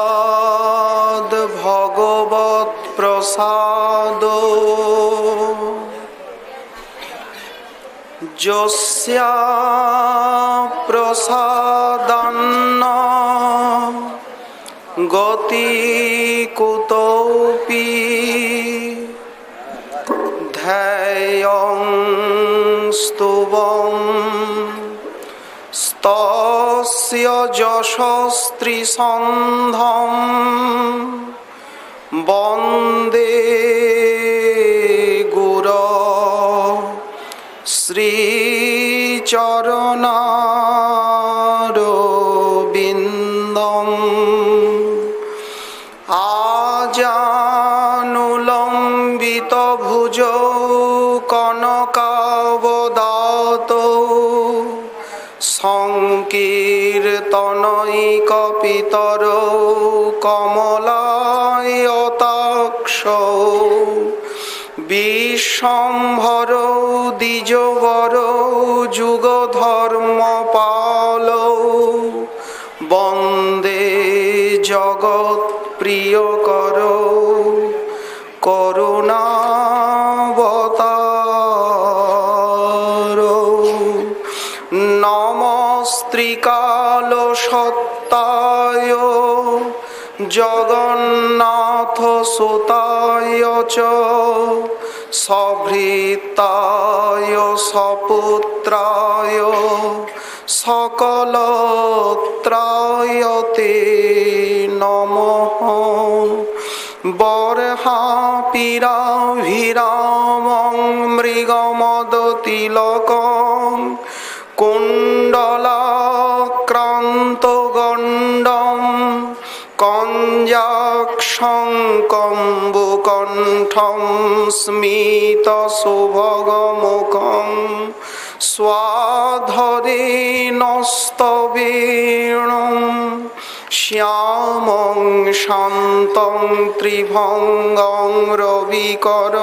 সাদাদ ভগবৎ প্রসাদ যস্যা প্রসাদান্ন গতি কুতোপি ধ্যায়ং স্তুবং তস্য যশস্ত্রীসন্ধম বন্দে গুরো শ্রীচরণারবিন্দম আজানুলম্বিত ভুজো কনকাবদাতো সংকীর্তনৈকপিতরো কমলায়তাক্ষো বিশ্বম্ভরো দ্বিজবরো যুগধর্মপালো বন্দে জগৎপ্রিয়করো করুণাবতারো নমস্ত্রিকাল সত্তায় জগন্নাথ সুতায় চ সভৃতায় সপুত্রায় সকলত্রায়তে নমঃ বর্হাপিরাভিরামং মৃগমদতিলকং কুণ্ডলাক্রান্তগণ্ডম কঞ্জাক্ষং কম্বুকণ্ঠম স্মিতসুভগমুখং স্বাধরেণস্তবেণুং শ্যামং শান্तं ত্রিভঙ্গং রবিকর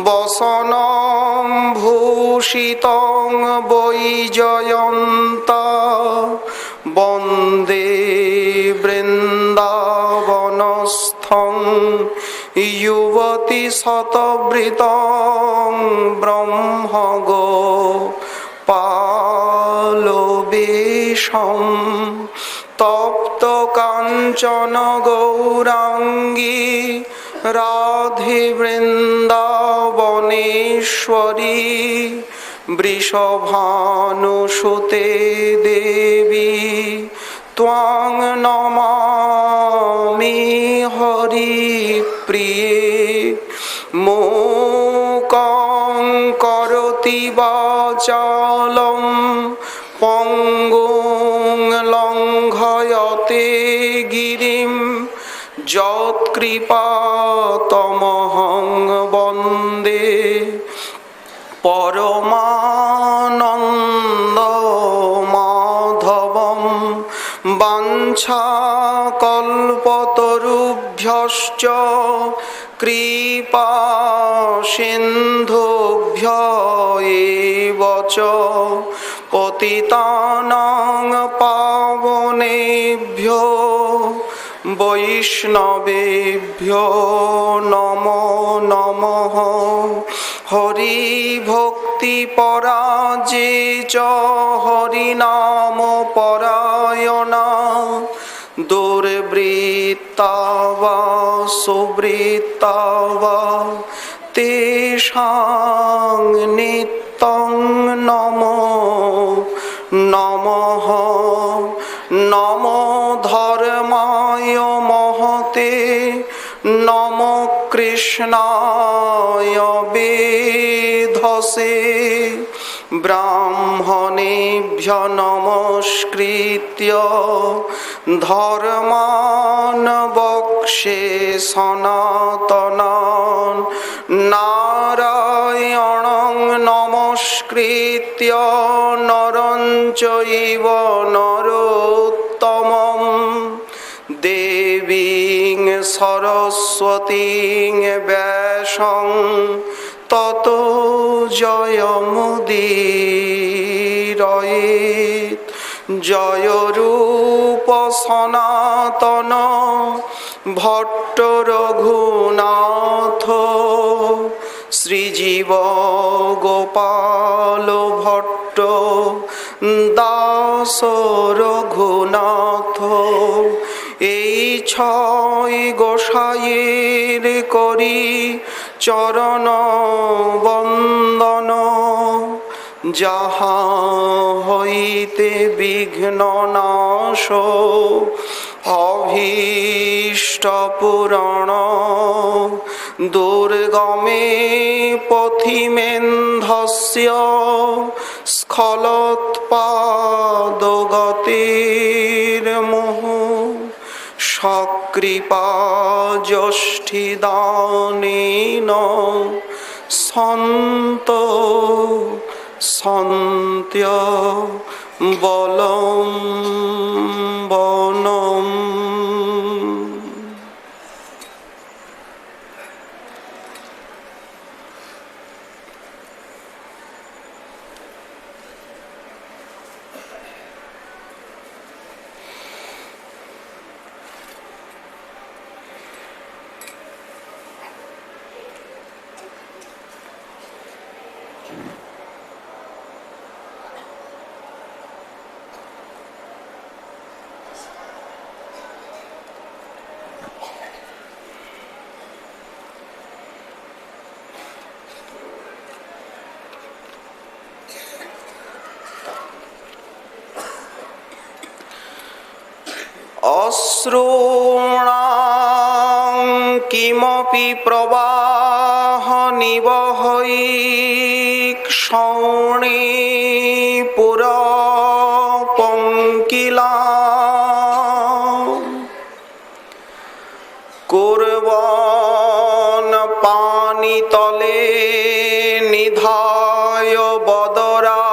বসनं ভূষিতং বৈজয়ন্তা বন্দে বৃন্দাবনস্থং যুবতী শতবৃতং ব্রহ্মগোপালবেশম তপ্ত কাঞ্চন গৌরাঙ্গী রাধে বৃন্দাবনেশ্বরী বৃষভানুসুতে দেবী ত্বাং নমামি হরিপ্রিয়ে মূকং করোতি বাচালং পঙ্গুং লঙ্ঘয়তে গিরিম যৎকৃপাতমহং বন্দে পরমানন্দ মাধবম বাঞ্ছাকল্পতরুভ্যশ্চ কৃপা সিন্ধুভ্য এব চ পতিতানাং পাবনেভ্যো বৈষ্ণবেভ্যো নমো নমঃ হরি ভক্তি পরাজে চ হরিনাম পরায়ণা দুর্বৃত্তা বা সুবৃত্তা বা তেষাং নিত্যং নমো নমঃ। নমো ধর্মায় মহতে নমো কৃষ্ণায় বেধসে। ব্রাহ্মণেভ্য নমস্কৃত্য ধর্মাन् বক্ষ্যে সনাতনাन्। নারায়ণং নমস্কৃত্য নরং চৈব নরোত্তমং। দেবীং সরস্বতীং ব্যাসং ততো জয়মুদীরয়েৎ। জয় রূপ সনাতন ভট্ট রঘুনাথ। শ্রীজীব গোপাল ভট্ট দাস রঘুনাথ। এই ছয় গোসাইয়ের করি চরণ বন্দন। যাহা হইতে বিঘ্ন নাশ অভীষ্ট পূরণ। দুর্গমে পথিমেন্ধস্য স্খলৎপাদগতির্মুঃ। সকৃপা যষ্ঠিদানেন সন্ত সন্ত্য বলম্বনম। অশ্রূণাং কিমপি প্রবাহ নিবহৈক শৌণে পুরপঙ্কিলাং। কুর্বন পানিতলে নিধায় বদরা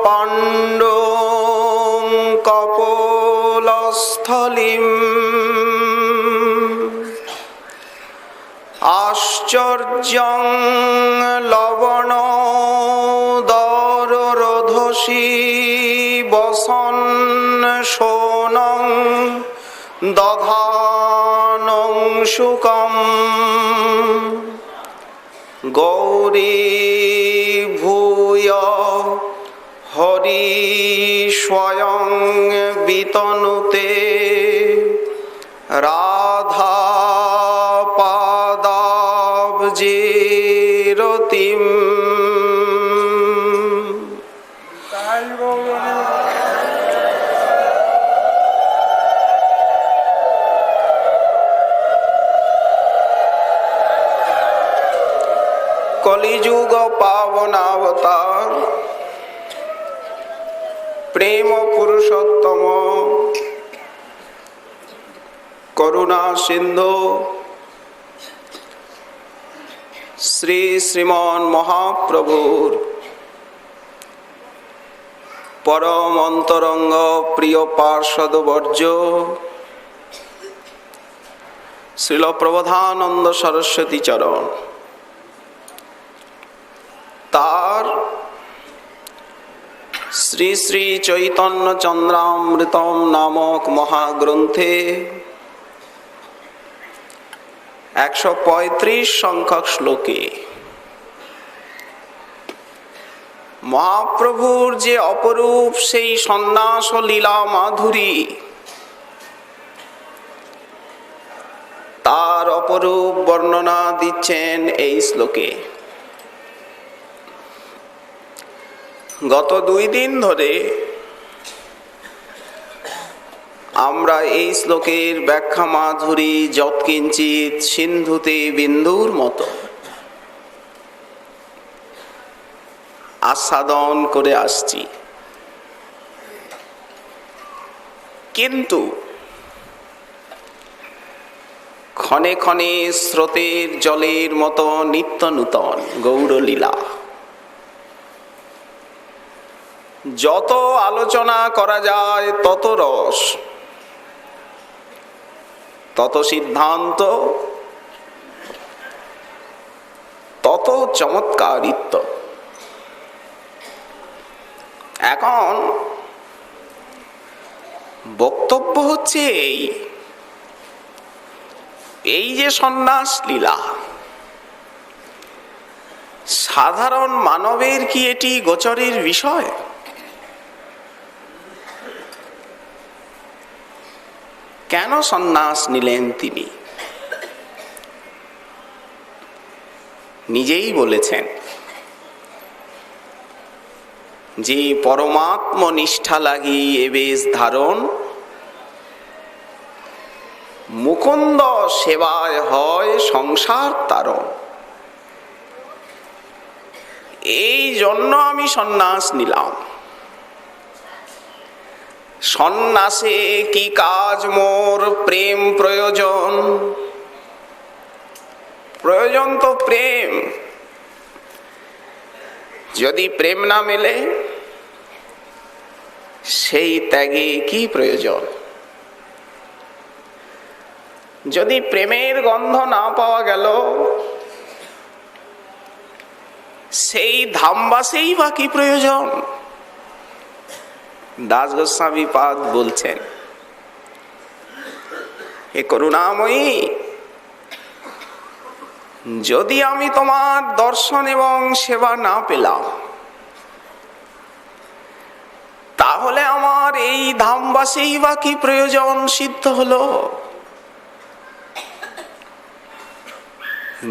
পাণ্ডু কপোলস্থলিম। আশ্চর্যং লবণোদরোধসি বসন শোনং দধানং শুকম। গৌরী ভূয় হরি স্বয়ং বিতনুতে। রাধা পাদাব্জে রতিম। কলিযুগ পাবনাবতার প্রেম পুরুষোত্তম করুণা সিন্ধু শ্রী শ্রীমন মহাপ্রভুর পরম অন্তরঙ্গ প্রিয় পার্ষদবর্য শ্রীল প্রবোধানন্দ সরস্বতী চরণ তার শ্রী শ্রী চৈতন্য চন্দ্রামৃতম নামক মহাগ্রন্থে 135 সংখ্যক শ্লোকে মহাপ্রভুর যে অপরূপ সেই সন্ন্যাস লীলা মাধুরী তার অপরূপ বর্ণনা দিচ্ছেন এই শ্লোকে। গত 2 দিন ধরে আমরা এই শ্লোকের ব্যাখ্যা মাধুরী যৎকিঞ্চিৎ সিন্ধুতে বিন্দুর মতো আস্বাদন করে আসছি, কিন্তু ক্ষণে ক্ষণে স্রোতের জলের মতো নিত্য নূতন গৌরলীলা। যত আলোচনা করা যায় তত রস, তত সিদ্ধান্ত, তত চমৎকারিত্ব। এখন বক্তব্য হচ্ছে এই যে সন্ন্যাস লীলা, সাধারণ মানবের কি এটি গোচরের বিষয়? কেন সন্ন্যাস নিলেন তিনি? নিজেই বলেছেন যে পরমাত্ম নিষ্ঠা লাগি এ বেশ ধারণ, মুকুন্দ সেবায় হয় সংসার তারণ। এই জন্য আমি সন্ন্যাস নিলাম। সন্ন্যাসে কি কাজ মোর, প্রেম প্রয়োজন। প্রয়োজন তো প্রেম। যদি প্রেম না মেলে সেই ত্যাগে কি প্রয়োজন? যদি প্রেমের গন্ধ না পাওয়া গেল সেই ধামবাসেই বা কি প্রয়োজন? দাস গোস্বামী পাদ বলছেন, হে করুণাময়ী, যদি আমি তোমার দর্শন এবং সেবা না পেলাম তাহলে আমার এই ধামবাসেই বা কি প্রয়োজন সিদ্ধ হলো?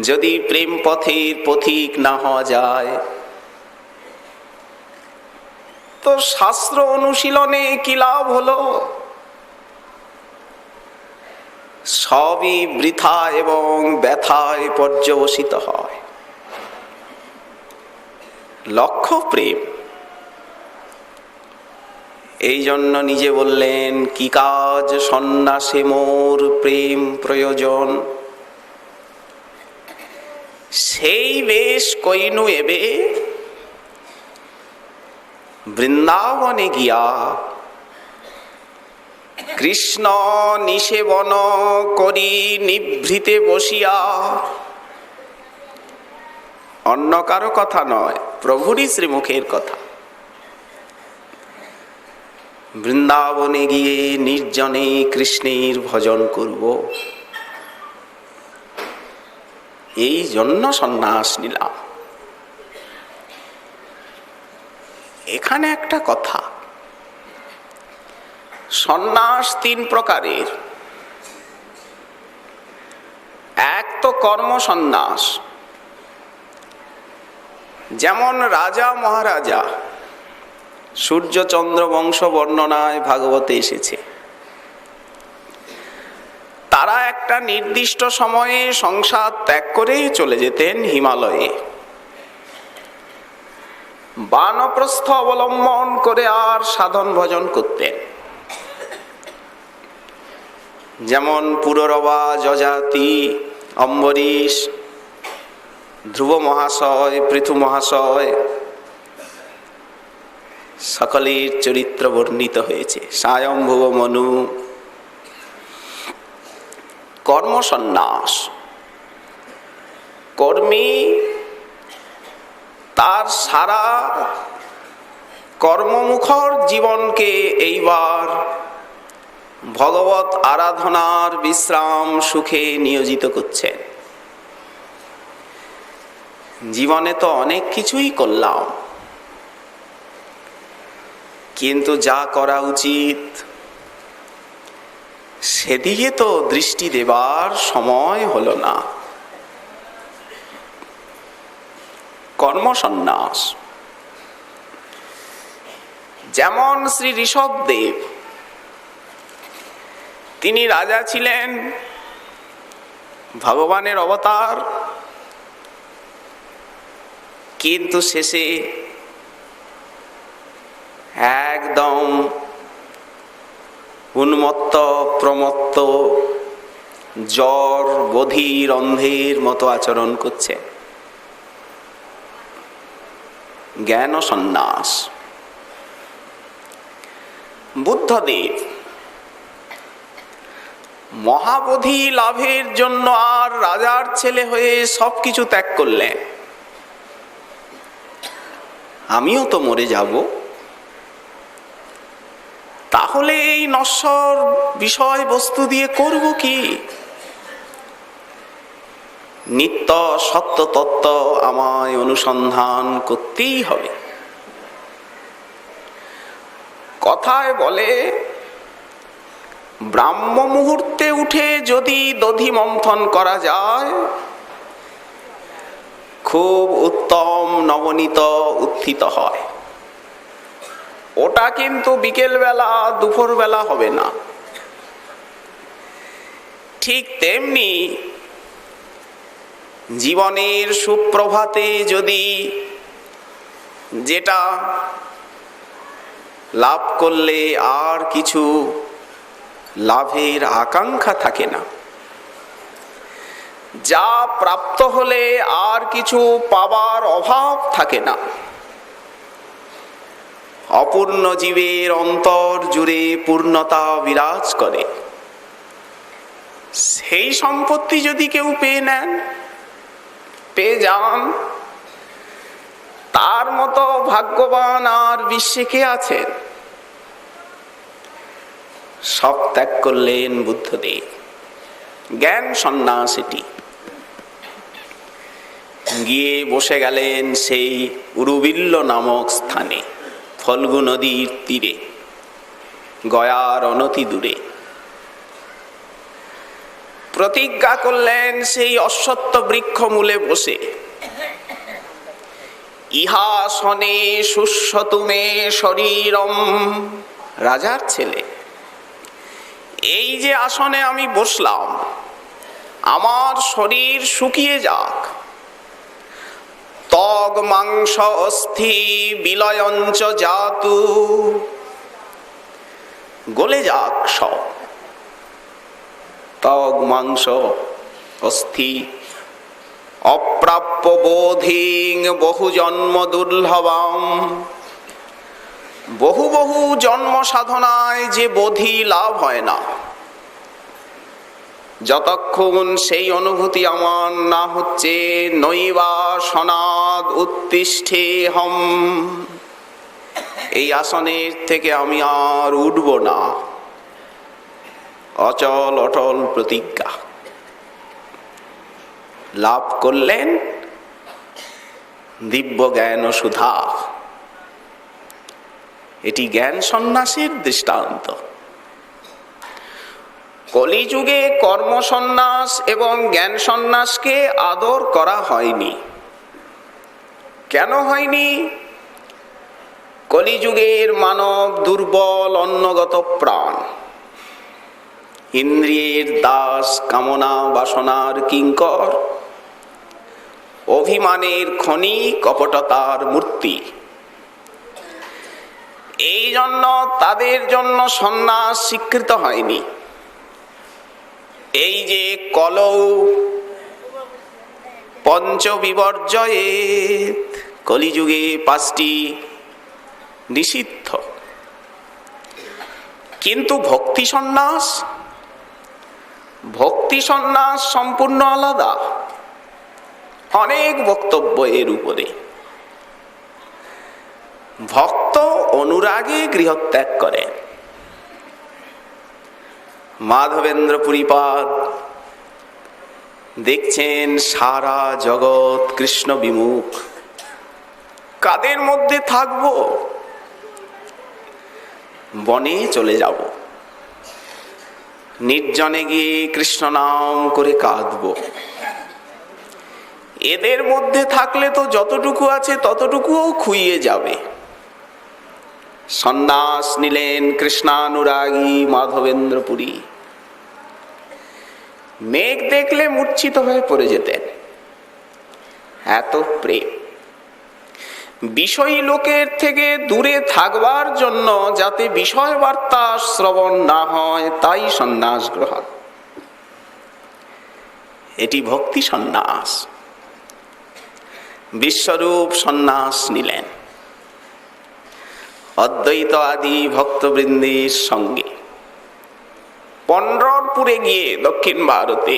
যদি প্রেম পথের পথিক না হওয়া যায় তো শাস্ত্র অনুশীলনে কি লাভ হলো? সবই বৃথা এবং ব্যথায় পর্যবসিত হয়। লক্ষ্য প্রেম। এই জন্য নিজে বললেন, কি কাজ সন্ন্যাসে মোর, প্রেম প্রয়োজন। সেই বেশ কইনু এবে বৃন্দাবনে গিয়া, কৃষ্ণ নিষেবন করি নিভৃতে বসিয়া। অন্য কারো কথা নয়, প্রভুরই শ্রীমুখের কথা। বৃন্দাবনে গিয়ে নির্জনে কৃষ্ণের ভজন করব, এই জন্য সন্ন্যাস নিলাম। এখানে একটা কথা, সন্ন্যাস 3 প্রকারের। এক তো কর্ম সন্ন্যাস, যেমন রাজা মহারাজা, সূর্যচন্দ্র বংশ বর্ণনায় ভাগবতে এসেছে। তারা একটা নির্দিষ্ট সময়ে সংসার ত্যাগ করে চলে যেতেন হিমালয়ে, বানপ্রস্থ অবলম্বন করে আর সাধন ভজন করতেন। যেমন পুররবা, যজাতি, অম্বরীশ, ধ্রুব মহাশয়, পৃথু মহাশয়, সকলের চরিত্র বর্ণিত হয়েছে। স্বয়ম্ভুব মনু। কর্ম সন্ন্যাস, কর্মী তার সারা কর্মমুখর জীবনকে এইবার ভগবত আরাধনার বিশ্রাম সুখে নিয়োজিত করছেন। জীবনে তো অনেক কিছুই করলাম, কিন্তু যা করা উচিত সেদিকে তো দৃষ্টি দেবার সময় হলো না। কর্মসন্ন্যাস, যেমন শ্রী ঋষভদেব, তিনি রাজা ছিলেন, ভগবানের অবতার, কিন্তু শেষে একদম উন্মত্ত প্রমত্ত জ্বর বধির অন্ধের মতো আচরণ করছে। জ্ঞান সন্ন্যাস। বুদ্ধদেব মহাবোধি লাভের জন্য আর রাজার ছেলে হয়ে সবকিছু ত্যাগ করলেন। আমিও তো মরে যাব, তাহলে এই নশ্বর বিষয় বস্তু দিয়ে করব কি? নিত্য সত্য তত্ত্ব আমায় অনুসন্ধান করতেই হবে। কথায় বলে, ব্রাহ্ম মুহূর্তে উঠে যদি দধি মন্থন করা যায়, খুব উত্তম নবনীত উত্থিত হয়। ওটা কিন্তু বিকেল বেলা দুপুর বেলা হবে না। ঠিক তেমনি জীবনের সুপ্রভাতে যদি যেটা লাভ করলে আর কিছু লাভের আকাঙ্ক্ষা থাকে না, যা প্রাপ্ত হলে আর কিছু পাবার অভাব থাকে না, অপূর্ণ জীবের অন্তর জুড়ে পূর্ণতা বিরাজ করে, সেই সম্পত্তি যদি কেউ পেয়ে নেন, পেয়ে যান, তার মতো ভাগ্যবান আর বিশ্বে কে আছেন? সব ত্যাগ করলেন বুদ্ধদেব। জ্ঞান সন্ন্যাস এটি। গিয়ে বসে গেলেন সেই উরুবিল্ল নামক স্থানে, ফল্গু নদীর তীরে, গয়ার অনতি দূরে। প্রতিজ্ঞা করলেন সেই অশ্বত্থ বৃক্ষ মূলে বসে, ইহাসনে সুস্বতুমে শরীরম। রাজার ছেলে, এই যে আসনে আমি বসলাম, আমার শরীর শুকিয়ে যাক, ত্বগ মাংস অস্থি বিলয়ঞ্চ জাতু, গলে যাক সব, ত্বগ মাংস অস্থি, অপ্রাপ্য বোধিং বহু জন্ম দুর্লভম। বহু বহু জন্ম সাধনায় যে বোধি লাভ হয় না, যতক্ষণ সেই অনুভূতি আমার না হচ্ছে, নৈবা সনাদ উত্তিষ্ঠে হম, এই আসনের থেকে আমি আর উঠব না। অচল অটল প্রতিজ্ঞা। লাভ করলেন দিব্য জ্ঞান সুধা। এটি জ্ঞান সন্ন্যাসের দৃষ্টান্ত। কলিযুগে কর্ম সন্ন্যাস এবং জ্ঞান সন্ন্যাসকে আদর করা হয়নি। কেন হয়নি? কলিযুগের মানব দুর্বল অন্নগত প্রাণ, ইন্দ্রিয়ের দাস, কামনা বাসনার কিঙ্কর, অভিমানের খনি, কপটতার মূর্তি। এই জন্য তাদের জন্য সন্ন্যাস স্বীকৃত হয়নি। এই যে কলৌ পঞ্চবিবর্জয়ে, কলিযুগে 5টি নিষিদ্ধ, কিন্তু ভক্তি সন্ন্যাস, ভক্তি সন্ন্যাস সম্পূর্ণ আলাদা। অনেক বক্তব্য এর উপরে। ভক্ত অনুরাগে গৃহত্যাগ করে। মাধবেন্দ্র পুরীপাদ দেখছেন সারা জগৎ কৃষ্ণ বিমুখ, কাদের মধ্যে থাকব? বনে চলে যাব, নির্জনে গিয়ে কৃষ্ণ নাম করে কাঁদব। এদের মধ্যে থাকলে তো যতটুকু আছে ততটুকুও খুইয়ে যাবে। সন্ন্যাস নিলেন কৃষ্ণানুরাগী মাধবেন্দ্র পুরী। মেঘ দেখলে মূর্ছিত হয়ে পড়ে যেতেন, এত প্রেম। বিষয়ী লোকের থেকে দূরে থাকবার জন্য যাতে বিষয় বার্তা শ্রবণ না হয়, তাই সন্ন্যাস গ্রহণ। এটি ভক্তি সন্ন্যাস। বিশ্বরূপ সন্ন্যাস নিলেন অদ্বৈত আদি ভক্তবৃন্দের সঙ্গে। পন্ডরপুরে গিয়ে দক্ষিণ ভারতে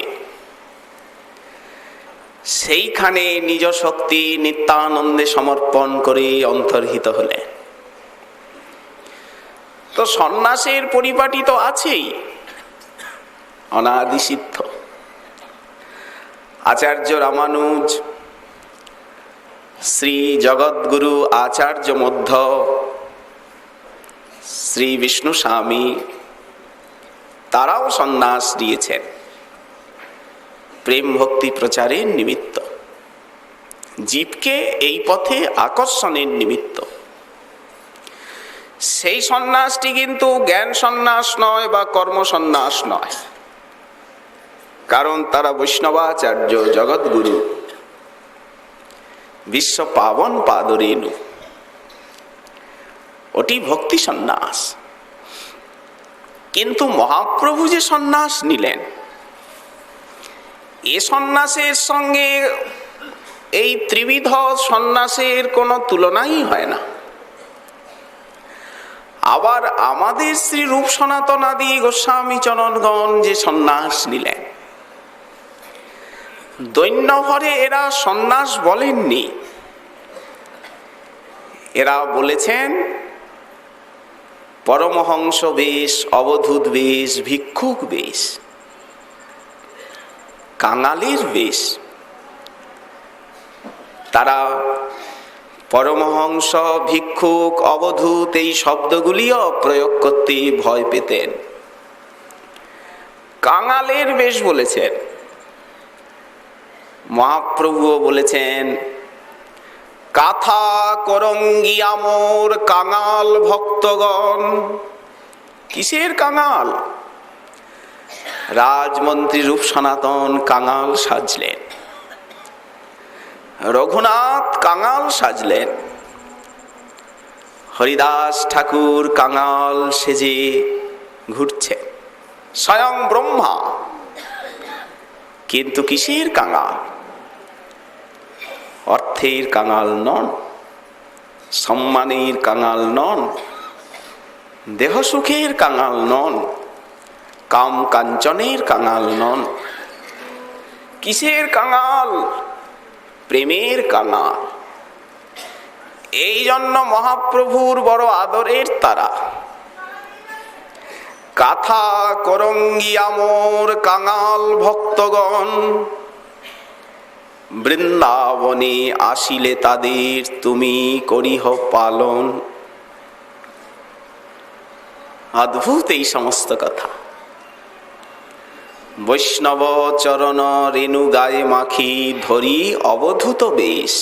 সেইখানে নিজ শক্তি নিত্যানন্দে সমর্পণ করে অন্তর্হিত হলেন। তো সন্ন্যাসের পরিপাটি তো আছেই, অনাদি সিদ্ধ। আচার্য রামানুজ, শ্রী জগৎগুরু আচার্য মধ্য, শ্রী বিষ্ণু স্বামী, তারাও সন্ন্যাস দিয়েছেন প্রেম ভক্তি প্রচারের নিমিত্ত, জীবকে এই পথে আকর্ষণের নিমিত্ত। সেই সন্ন্যাসটি কিন্তু জ্ঞান সন্ন্যাস নয় বা কর্ম সন্ন্যাস নয়, কারণ তারা বৈষ্ণবাচার্য জগৎগুরু, বিশ্ব পাবন পাদরেণু। ওটি ভক্তি সন্ন্যাস। কিন্তু মহাপ্রভু যে সন্ন্যাস নিলেন, এ সন্ন্যাসের সঙ্গে এই ত্রিবিধ সন্ন্যাসের কোনো তুলনাই হয় না। আবার আমাদের শ্রী রূপ সনাতন আদি গোস্বামী চরণগণ যে সন্ন্যাস নিলেন, দৈন্যভরে এরা সন্ন্যাস বলেননি, এরা বলেছেন পরমহংস বেশ, অবধূত বেশ, ভিক্ষুক বেশ, কাঙালির বেশ। তারা পরমহংস, ভিক্ষুক, অবধূত এই শব্দগুলিও প্রয়োগ করতে ভয় পেতেন। কাঙালের বেশ বলেছেন। মহাপ্রভুও বলেছেন, কাথা করঙ্গি আমর কাঙাল ভক্তগণ। কিসের কাঙাল? রাজমন্ত্রী রূপ সনাতন কাঙাল সাজলেন, রঘুনাথ কাঙাল সাজলেন, হরিদাস ঠাকুর কাঙাল সেজে ঘুরছে, স্বয়ং ব্রহ্মা। কিন্তু কিসের কাঙাল? অর্থের কাঙাল নন, সম্মানের কাঙাল নন, দেহসুখের কাঙাল নন, কাম কাঞ্চনের কাঙাল নন। কিসের কাঙাল? প্রেমের কাঙাল। এই জন্য মহাপ্রভুর বড় আদরের তারা। কাথা করঙ্গি আমর কাঙাল ভক্তগণ, বৃন্দাবনে আসিলে তাদের তুমি করিহ পালন। অদ্ভুত এই সমস্ত কথা। বৈষ্ণব চরণ রেণু গায়ে মাখি ধরি অবধূত বেশ।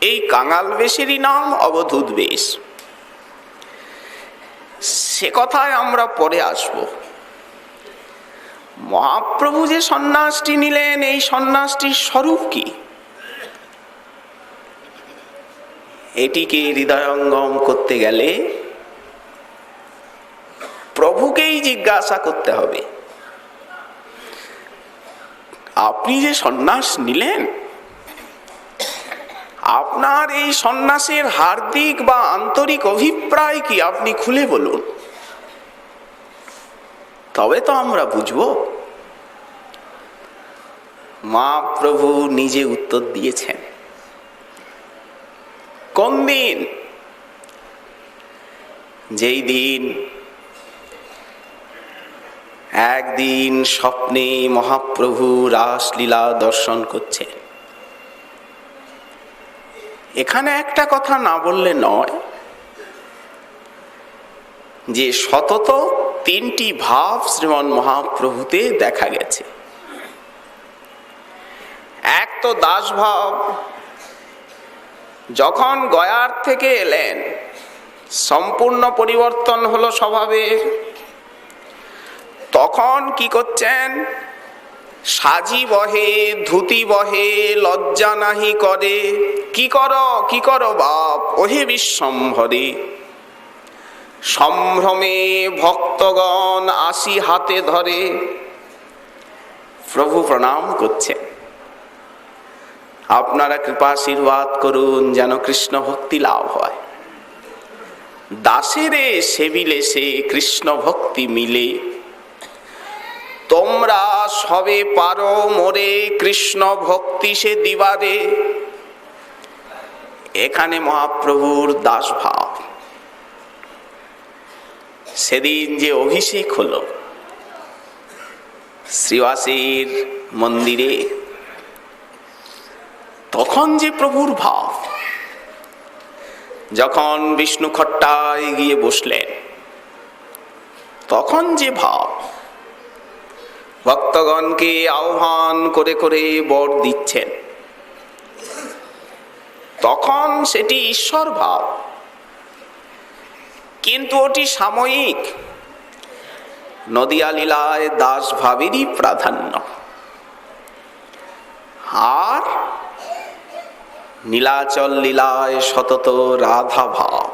এই কাঙাল বেশেরই নাম অবধূত বেশ। সে কথায় আমরা পরে আসব। মহাপ্রভু যে সন্ন্যাসটি নিলেন, এই সন্ন্যাসটির স্বরূপ কি? এটিকে হৃদয়ঙ্গম করতে গেলে প্রভুকেই জিজ্ঞাসা করতে হবে, আপনি যে সন্ন্যাস নিলেন, আপনার এই সন্ন্যাসের হার্দিক বা আন্তরিক অভিপ্রায় কি? আপনি খুলে বলুন, তবে তো আমরা বুঝব। মহাপ্রভু নিজে উত্তর দিয়েছেন। কোন দিন? যেই দিন একদিন স্বপ্নে মহাপ্রভু রাসলীলা দর্শন করছেন। এখানে একটা কথা না বললে নয় যে সতত তিনটি ভাব শ্রীমন মহাপ্রভুতে দেখা গেছে। এক তো দাস ভাব, যখন গয়ার থেকে এলেন সম্পূর্ণ পরিবর্তন হলো স্বভাবের। তখন কি করছেন? সাজি বহে, ধুতি বহে, লজ্জা নাহি করে। কি করো বাপ, ওহে বিশ্বম্ভরে। সম্ভ্রমে ভক্তগণ আসি হাতে ধরে। প্রভু প্রণাম করছেন, আপনারা কৃপা আশীর্বাদ করুন যেন কৃষ্ণ ভক্তি লাভ হয়। দাসেরে সেবিলে সে কৃষ্ণ ভক্তি মিলে। তোমরা সবে পারো মোরে কৃষ্ণ ভক্তি সে দিবারে। এখানে মহাপ্রভুর দাস ভাব। সেদিন যে অভিষেক হলো শ্রীবাসীর মন্দিরে, তখন যে প্রভুর ভাব। যখন বিষ্ণু খট্টায় গিয়ে বসলেন, তখন যে ভাব, ভক্তগণকে আহ্বান করে করে বর দিচ্ছেন, তখন সেটি ঈশ্বর ভাব। কিন্তু ওটি সাময়িক। নদিয়া লীলায় দাস ভাবেরই প্রাধান্য, আর নীলাচল লীলায় সতত রাধা ভাব।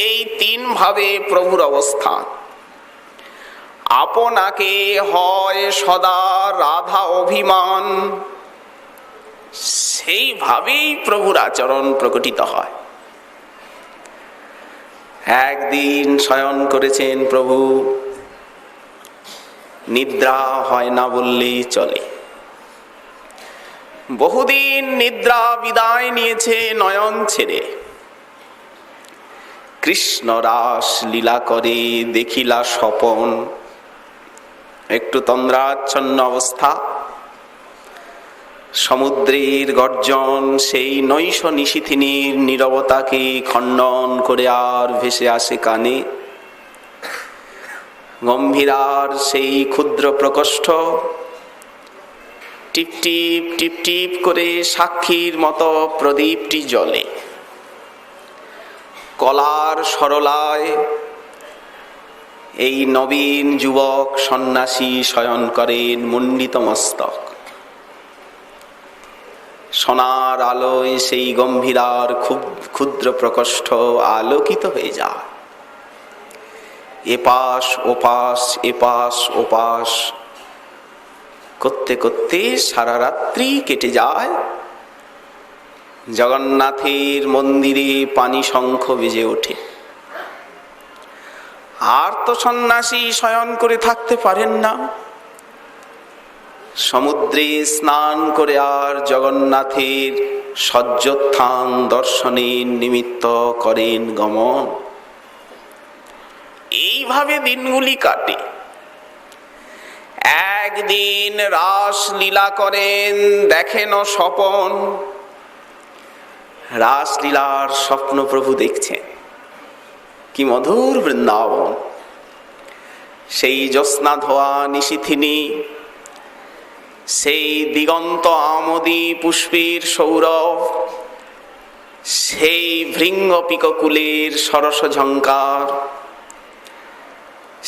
এই তিন ভাবে প্রভুর অবস্থান। আপনাকে হয় সদা রাধা অভিমান, সেইভাবেই প্রভুর আচরণ প্রকটিত হয়। একদিন শয়ন করেছেন প্রভু, নিদ্রা হয় না বললেই চলে। বহুদিন নিদ্রা বিদায় নিয়েছে নয়ন ছেড়ে। কৃষ্ণ রাস লীলা করে দেখিলা স্বপন। একটু তন্দ্রাচ্ছন্ন অবস্থা, সমুদ্রের গর্জন সেই নৈশ নিশীথিনীর নীরবতাকে খণ্ডন করে আর ভেসে আসে কানে। গম্ভীরার সেই ক্ষুদ্র প্রকোষ্ঠ টিপ টিপ টিপ টিপ করে সাক্ষীর মতো প্রদীপটি জ্বলে। কলার সরলায় এই নবীন যুবক সন্ন্যাসী শয়ন করেন মুণ্ডিত মস্তক। সোনার আলোয় সেই গম্ভীরার ক্ষুদ্র প্রকোষ্ঠ আলোকিত হয়ে যায়। এপাশ ওপাশ এপাশ ওপাশ করতে করতে সারা রাত্রি কেটে যায়। জগন্নাথের মন্দিরে পানি শঙ্খ বেজে ওঠে। আর তো সন্ন্যাসী শয়ন করে থাকতে পারেন না। সমুদ্রে স্নান করে আর জগন্নাথের সজ্জোত্থান দর্শনের নিমিত্ত করেন গমন। এইভাবে দিনগুলি কাটে। একদিন রাস লীলা করেন, দেখেন স্বপন। রাসলীলার স্বপ্ন প্রভু দেখছেন। কি মধুর বৃন্দাবন, সেই জ্যোৎস্না ধোয়া নিশীথিনী, সেই দিগন্ত আমোদি পুষ্পের সৌরভ, সেই ভৃঙ্গ পিককুলের সরস ঝঙ্কার,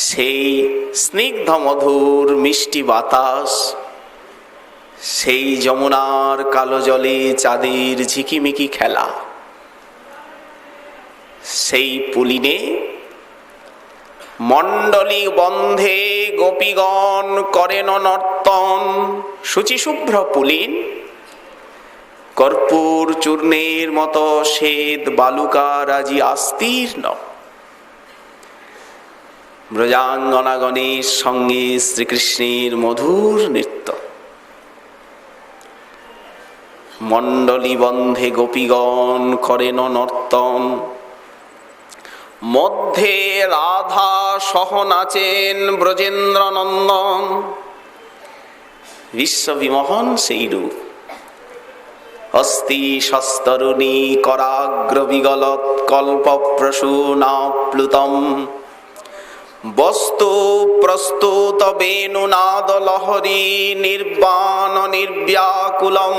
সেই স্নিগ্ধ মধুর মিষ্টি বাতাস, সেই যমুনার কালো জলে চাঁদের ঝিকিমিকি খেলা, সেই পুলিনে মণ্ডলী বন্ধে গোপীগণ করেন নর্তন। শুচিশুভ্র পুলিন, কর্পূর চূর্ণের মতো শ্বেত বালুকার আজি আস্তীর্ণ। ব্রজাঙ্গনাগণের সঙ্গে শ্রীকৃষ্ণের মধুর নৃত্য। মণ্ডলী বন্ধে গোপীগণ করেন নর্তন। মধ্যে রাধা সহ নাচেন ব্রজেন্দ্র নন্দন। বিশ্ববিমোহন সেই রূপ। হস্তি শস্তরুণী করাগ্র বিগলত কল্প প্রসূনাপ্লুতম। বস্তু প্রস্তুত বেণুনাদ লহরী নির্বাণ নির্ব্যাকুলম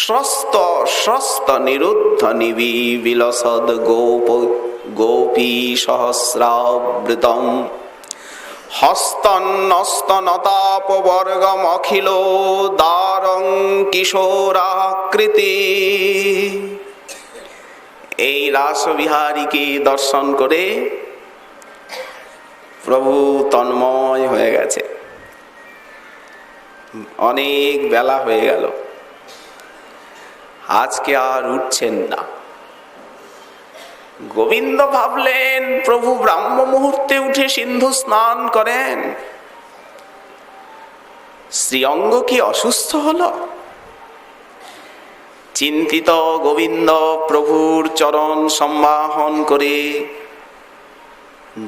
স্রস্ত স্রস্ত নিরুদ্ধ নিবি বিলসদ গোপী সহস্রাবৃতম হস্তন্নস্তনতাপবর্গম অখিল দারং কিশোরাকৃতি। এই রাসবিহারীকে দর্শন করে প্রভু তন্ময় হয়ে গেছে। অনেক বেলা হয়ে গেল, আজকে আর উঠছেন না। গোবিন্দ ভাবলেন প্রভু ব্রাহ্ম মুহূর্তে উঠে সিন্ধু স্নান করেন, শ্রীঅঙ্গ কি অসুস্থ হলো? চিন্তিত গোবিন্দ প্রভুর চরণ সম্বাহন করে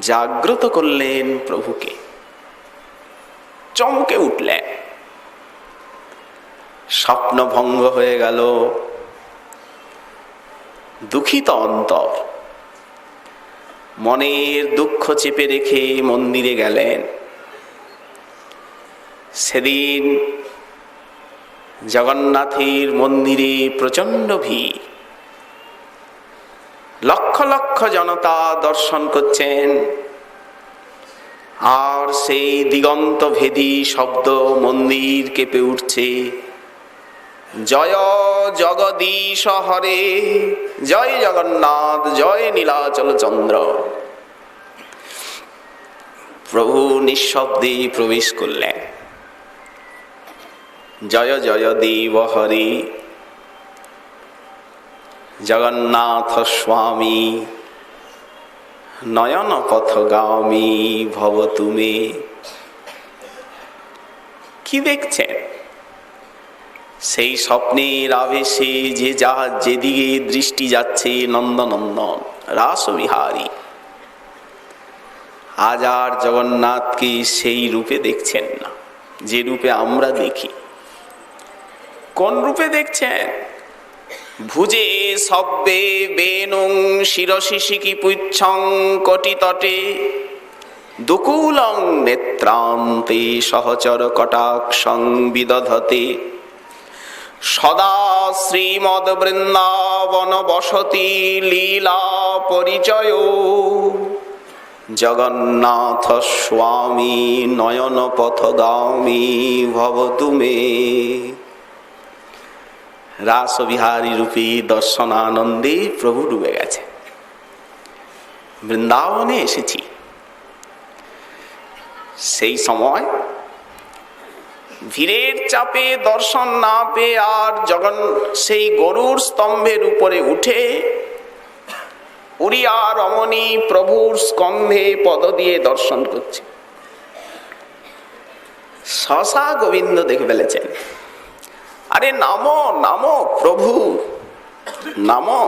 জাগ্রত করলেন প্রভুকে। চমকে উঠলেন, স্বপ্ন ভঙ্গ হয়ে গেল। দুঃখিত অন্তর, মনের দুঃখ চেপে রেখে মন্দিরে গেলেন। সেদিন জগন্নাথের মন্দিরে প্রচন্ড ভিড়, লক্ষ লক্ষ জনতা দর্শন করছেন। আর সেই দিগন্ত ভেদী শব্দ মন্দির কেঁপে উঠছে, জয় জগদীশ হরে, জয় জগন্নাথ, জয় নীলাচল চন্দ্র। প্রভু নিঃশব্দে প্রবেশ করলেন। জয় জয় দেব হরে, জগন্নাথ স্বামী, নয়ন পথগামী ভব তুমি। কি দেখছেন? সেই স্বপ্নের আবেশে যে যার যেদিকে দৃষ্টি যাচ্ছে নন্দনন্দন রাসবিহারী। আজ আর জগন্নাথকে সেই রূপে দেখছেন না যে রূপে আমরা দেখি। কোন রূপে দেখছেন? ভুজে সব্যে বেনুং শিরশিশিকি পুচ্ছং কটিতটে দুকুলং নেত্রান্তে সহচর কটাক্ষং বিদধতে সদা শ্রীমদ বৃন্দাবন বসতি লীলা পরিচয় জগন্নাথ স্বামী নয়ন পথগামী ভবতু মে। রাসবিহারী রূপী দর্শনানন্দে প্রভু ডুবে গেছে। বৃন্দাবনে এসেছি, সেই সময় ভিড়ের চাপে দর্শন না পেয়ে আর সেই গরুর স্তম্ভের উপরে উঠে উড়িয়া রমণী প্রভুর স্কন্ধে পদ দিয়ে দর্শন করছে। সহসা গোবিন্দ দেখে ফেলেছেন, আরে নামো নামো প্রভু নামো।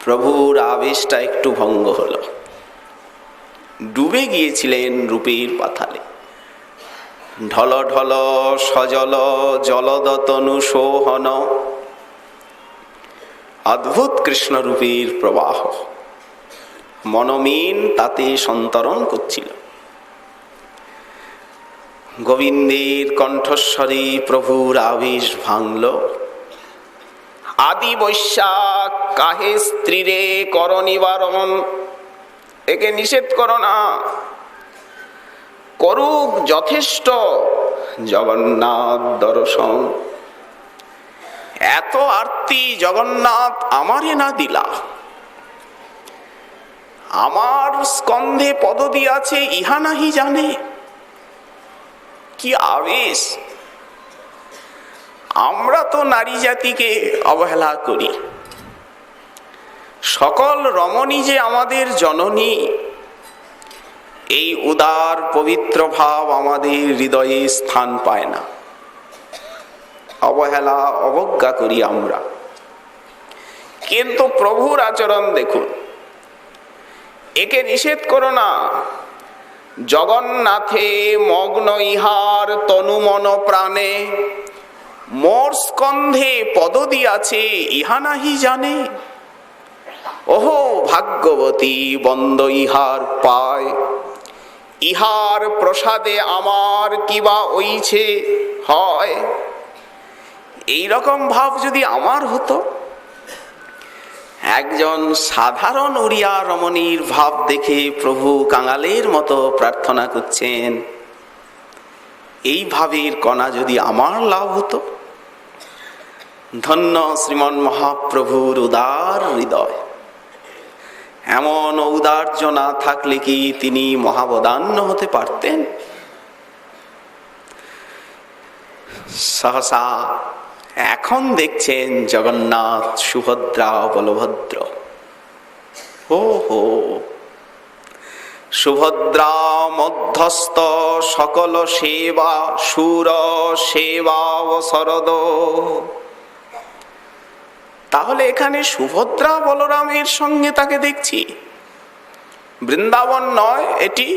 প্রভুর আবেশটা একটু ভঙ্গ হলো, ডুবে গিয়েছিলেন রূপের পাতালে। ঢল ঢল সজল জলদতনু সোহন, অদ্ভুত কৃষ্ণ রূপের প্রবাহ মনমিন তাতে সন্তরণ করছিল। গোবিন্দের কণ্ঠস্বরে প্রভুর আবেশ ভাঙল। আদি বৈশাখ কাহে স্ত্রীরে কর নিবারণ, একে নিষেধ করো না, করুক যথেষ্ট জগন্নাথ দর্শন। এত আরতি জগন্নাথ আমারে না দিলা, আমার স্কন্ধে পদ দিয়াছে ইহা নাহি জানে। কি আবেশ! আমরা তো নারী জাতিকে অবহেলা করি, সকল রমণী যে আমাদের জননী, এই উদার পবিত্র ভাব আমাদের হৃদয়ে স্থান পায় না। অবহেলা অবজ্ঞা করি আমরা। কিন্তু প্রভুর আচরণ দেখুন, একে নিষেধ করো না, জগন্নাথে মগ্ন ইহার তনু মন প্রাণে, মোর স্কন্ধে পদ দিয়াছে ইহা নাহি জানে। ওহো ভাগ্যবতী বন্দ ইহার পায়, ইহার প্রসাদে আমার কিবা ওইছে হয়। এইরকম ভাব যদি আমার হতো, একজন সাধারণ উড়িয়া রমণীর ভাব দেখে প্রভু কাঙালের মতো প্রার্থনা করছেন, এই ভাবের কণা যদি আমার লাভ হতো। ধন্য শ্রীমন মহাপ্রভুর উদার হৃদয়। এমন ঔদার্য না থাকলে কি তিনি মহাবদান্য হতে পারতেন? সহসা এখন দেখছেন জগন্নাথ, সুভদ্রা, বলভদ্র। হো হো, সুভদ্রা মধ্যস্থ সকল সেবা, সুর সেবা শরদ। তাহলে এখানে সুভদ্রা বলরামের সঙ্গে তাকে দেখছি, বৃন্দাবন নয় এটি।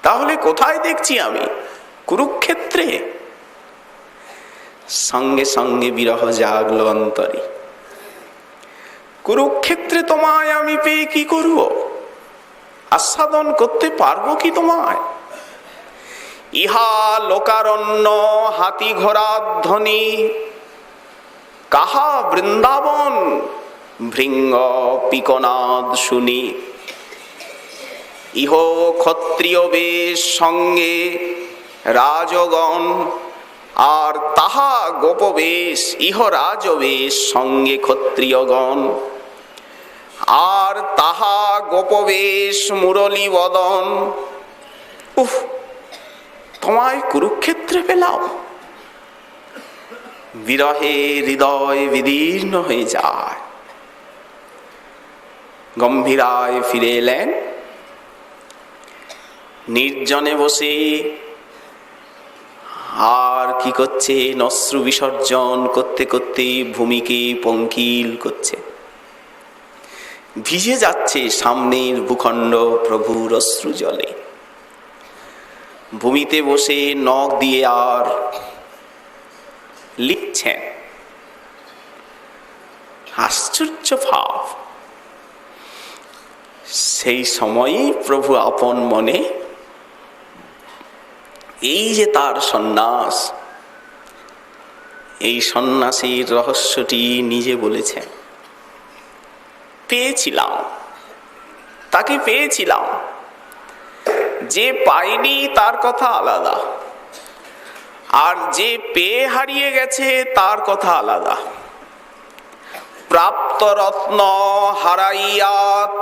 তাহলে কোথায় দেখছি আমি? কুরুক্ষেত্রে। সঙ্গে সঙ্গে বিরহ জাগলো অন্তরে। কুরুক্ষেত্রে তোমায় আমি পেয়ে কি করব? আস্বাদন করতে পারবো কি তোমায়? ইহা লোকারণ্য, হাতি ঘোড়ার ধ্বনি, কাহা বৃন্দাবন ভৃঙ্গ পিকনাদ শুনি। ইহ ক্ষত্রিয় বেশ সঙ্গে রাজগণ, আর তাহা গোপবেশ। ইহ রাজবেশ সঙ্গে ক্ষত্রিয়গণ, আর তাহা গোপবেশ মুরলী বদন। উফ, তোমায় কুরুক্ষেত্রে পেলাম। বিরহে হৃদয় বিদীর্ণ হয়ে যায়। গম্ভীরায় ফিরে এলেন, নির্জনে বসে আর কি করছে? অশ্রু বিসর্জন করতে করতে ভূমিকে পঙ্কিল করছে। ভিজে যাচ্ছে সামনের ভূখণ্ড প্রভুর অশ্রু জলে। ভূমিতে বসে নখ দিয়ে আর লিখছেন। আশ্চর্য ভাব। সেই সময়ই প্রভু আপন মনে এই যে তার সন্ন্যাস, এই সন্ন্যাসীর রহস্যটি নিজে বলেছেন। পেয়েছিলাম, তাকে পেয়েছিলাম। যে পাইনি তার কথা আলাদা, আর যে পেয়ে হারিয়ে গেছে তার কথা আলাদা। প্রাপ্ত রত্ন হারাইয়া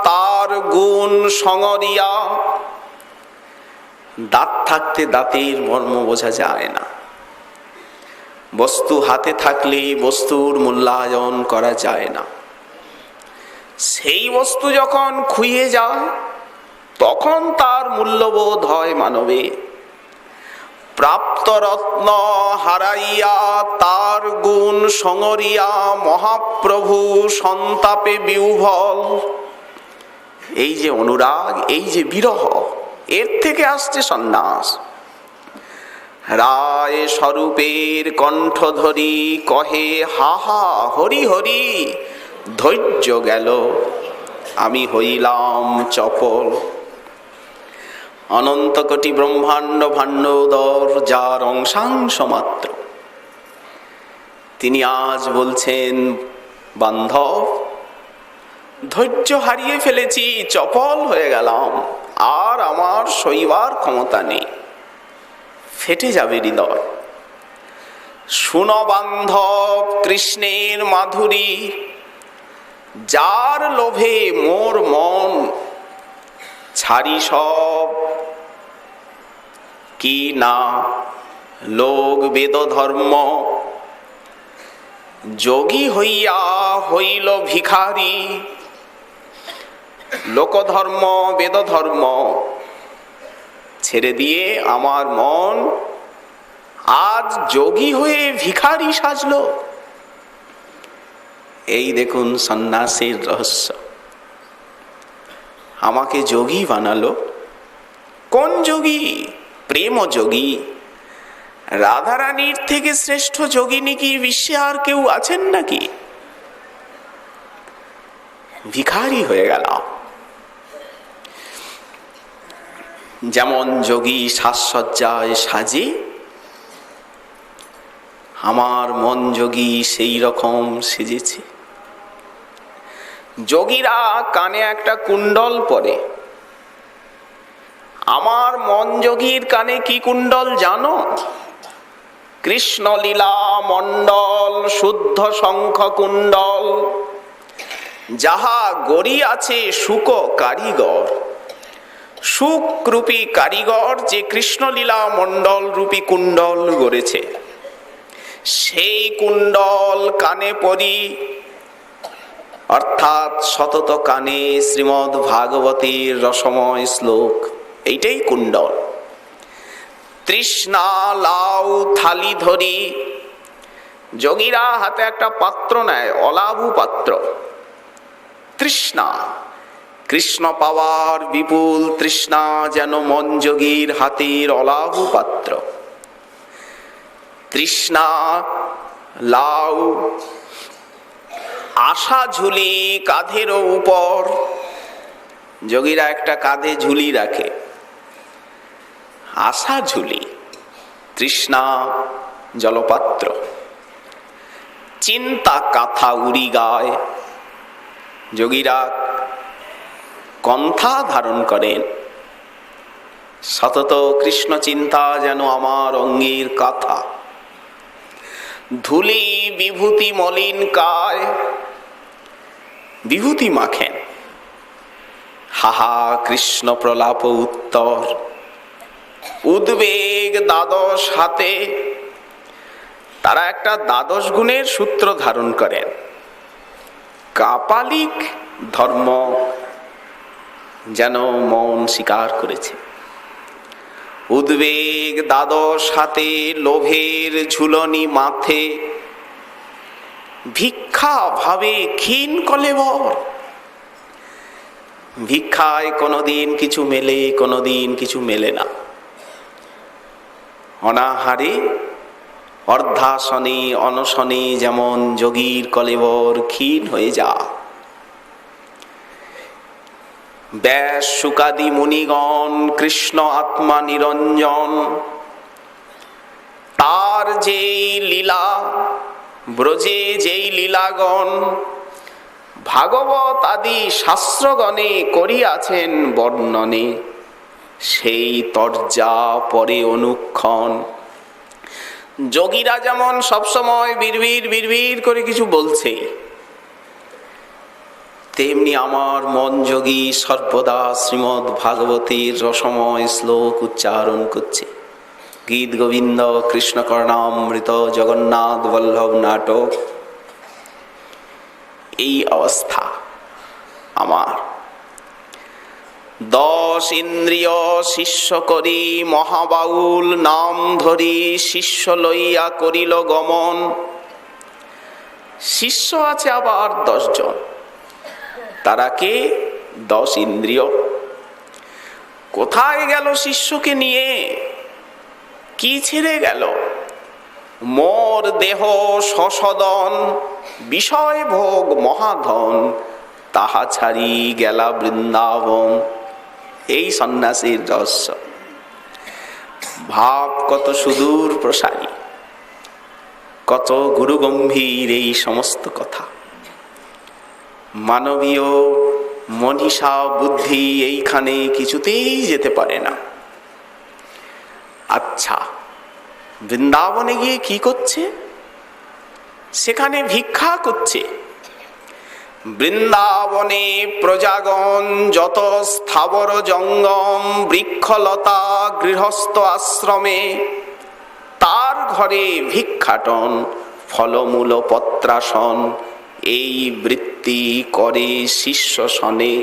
তার গুণ সঙরিয়া। দাঁত থাকতে দাঁতের মর্ম বোঝা যায় না। বস্তু হাতে থাকলে বস্তুর মূল্যায়ন করা যায় না। সেই বস্তু যখন খুইয়ে যায় তখন তার মূল্যবোধ হয় মানবে। প্রাপ্ত রত্ন হারাইয়া তার গুণ সঙরিয়া, মহাপ্রভু সন্তাপে বিহ্বল। এই যে অনুরাগ, এই যে বিরহ, এর থেকে আসছে সন্ন্যাস। রায় স্বরূপের কণ্ঠ ধরি কহে হা হা হরি হরি। ধৈর্য গেল, আমি হইলাম চপল। অনন্ত কোটি ব্রহ্মাণ্ড ভাণ্ডোদর যার অংশাংশ মাত্র, তিনি আজ বলছেন বান্ধব, ধৈর্য হারিয়ে ফেলেছি, চপল হয়ে গেলাম, আর আমার সইবার ক্ষমতা নেই। ফেটে যাবে হৃদয়। শুনো বান্ধব কৃষ্ণের মাধুরী, যার লোভে মোর মন ছাড়ি সব। কি না লোক বেদ ধর্ম, যোগী হইয়া হইল ভিখারি। লোকধর্ম বেদ ধর্ম ছেড়ে দিয়ে আমার মন আজ যোগী হয়ে ভিখারি সাজলো। এই দেখুন সন্ন্যাসের রহস্য। আমাকে যোগী বানালো। কোন যোগী? প্রেম যোগী। রাধারানীর থেকে শ্রেষ্ঠ যোগিনী কি বিশ্বে আর কেউ আছেন নাকি? ভিখারি হয়ে গেলাম। যেমন যোগী সাজসজ্জায় সাজে, আমার মন যোগী সেই রকম সেজেছে। যোগীরা কানে একটা কুণ্ডল পরে, আমার মন যোগীর কানে কি কুণ্ডল জানো? কৃষ্ণলীলা মণ্ডল শুদ্ধ শঙ্খ কুণ্ডল, যাহা গড়ি আছে শুক কারিগর। সুকরূপী কারিগর যে কৃষ্ণলীলা মণ্ডল রূপী কুণ্ডল গড়েছে, সেই কুণ্ডল কানে পরি, অর্থাৎ সতত কানে শ্রীমদ্ ভাগবতের রসময় শ্লোক, এইটাই কুণ্ডল। তৃষ্ণা লাউ থালি ধরি, যোগীরা হাতে একটা পাত্র নেয়, অলাভু পাত্র। তৃষ্ণা, কৃষ্ণ পাওয়ার বিপুল তৃষ্ণা যেন মন যোগীর হাতের অলাভু পাত্র। তৃষ্ণা লাউ, আশা ঝুলি কাঁধের উপর, যোগীরা একটা কাঁধে ঝুলি রাখে, আশা ঝুলি। তৃষ্ণা জলপাত্র। চিন্তা কাথা উড়ি গায়, যোগীরা কণ্ঠা ধারণ করেন, সতত কৃষ্ণ চিন্তা যেন আমার অঙ্গের কাথা। ধুলি বিভূতি মলিন কায়, বিভূতি মাখেন, হাহা কৃষ্ণ প্রলাপ উত্তর। উদ্বেগ দ্বাদশ হাতে, তারা একটা দ্বাদশ গুণের সূত্র ধারণ করেন। কাপালিক ধর্ম যেন মন স্বীকার করেছে। উদ্বেগ দ্বাদশ হাতে, লোভের ঝুলনি মাথে, ভিক্ষা ভাবে ক্ষীণ কলেবর। ভিক্ষায় কোনোদিন কিছু মেলে, কোনোদিন কিছু মেলে না। অনাহারে অর্ধাসনে অনশনে যেমন যোগীর কলেবর ক্ষীণ হয়ে যা। ব্যাস শুকাদি মুনিগণ কৃষ্ণ আত্মা নিরঞ্জন, তার যেই লীলা ব্রজে যেই লীলাগণ, ভাগবত আদি শাস্ত্রগণে করিয়াছেন বর্ণনে, সেই তর্জা পরে অনুক্ষণ। যোগীরা যেমন সবসময় বিড়বিড় বিড়বিড় করে কিছু বলছে, তেমনি আমার মন যোগী সর্বদা শ্রীমদ্ ভাগবতের রসময় শ্লোক উচ্চারণ করছে। গীত গোবিন্দ কৃষ্ণ কর্ণামৃত জগন্নাথ বল্লভ নাটক, এই অবস্থা আমার। 10 ইন্দ্রিয় শিষ্য করি মহাবাউল নাম ধরি, শিষ্য লইয়া করিল গমন। শিষ্য আছে আবার 10 জন, তারা কে? 10 ইন্দ্রিয়। কোথায় গেল শিষ্যকে নিয়ে? কি ছেড়ে গেল? মোর দেহ সসদন, বিষয় ভোগ মহাধন, তাহা ছাড়ি গেলা বৃন্দাবন। এই সন্ন্যাসীর রহস্য। ভাব কত সুদূর প্রসারী, কত গুরু গম্ভীর এই সমস্ত কথা। মানবীয় মনীষা বুদ্ধি এইখানে কিছুতেই যেতে পারে না। আচ্ছা, বৃন্দাবনে গিয়ে কি করছে? সেখানে ভিক্ষা করছে। বৃন্দাবনে প্রজাগণ যত স্থাবর জঙ্গম, বৃক্ষলতা গৃহস্থ আশ্রমে, তার ঘরে ভিক্ষাটন ফলমূল পত্রাসন, এই বৃত্তি করে শিষ্য শনে।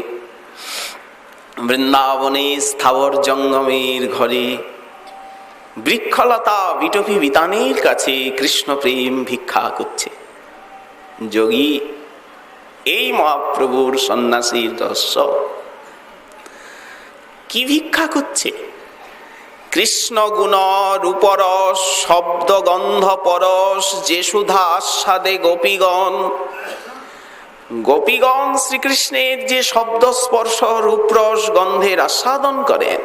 বৃন্দাবনে স্থাবর জঙ্গমের ঘরে বৃক্ষলতা বিটপি বিতানের কাছে কৃষ্ণ প্রেম ভিক্ষা করছে যোগী। এই মহাপ্রভুর সন্ন্যাসীর রহস্য। কি ভিক্ষা করছে? কৃষ্ণ গুণ রূপরস শব্দ গন্ধ পরস, যে সুধা আস্বাদে গোপীগণ, গোপীগণ শ্রীকৃষ্ণের যে শব্দ স্পর্শ রূপরস গন্ধের আস্বাদন করেন,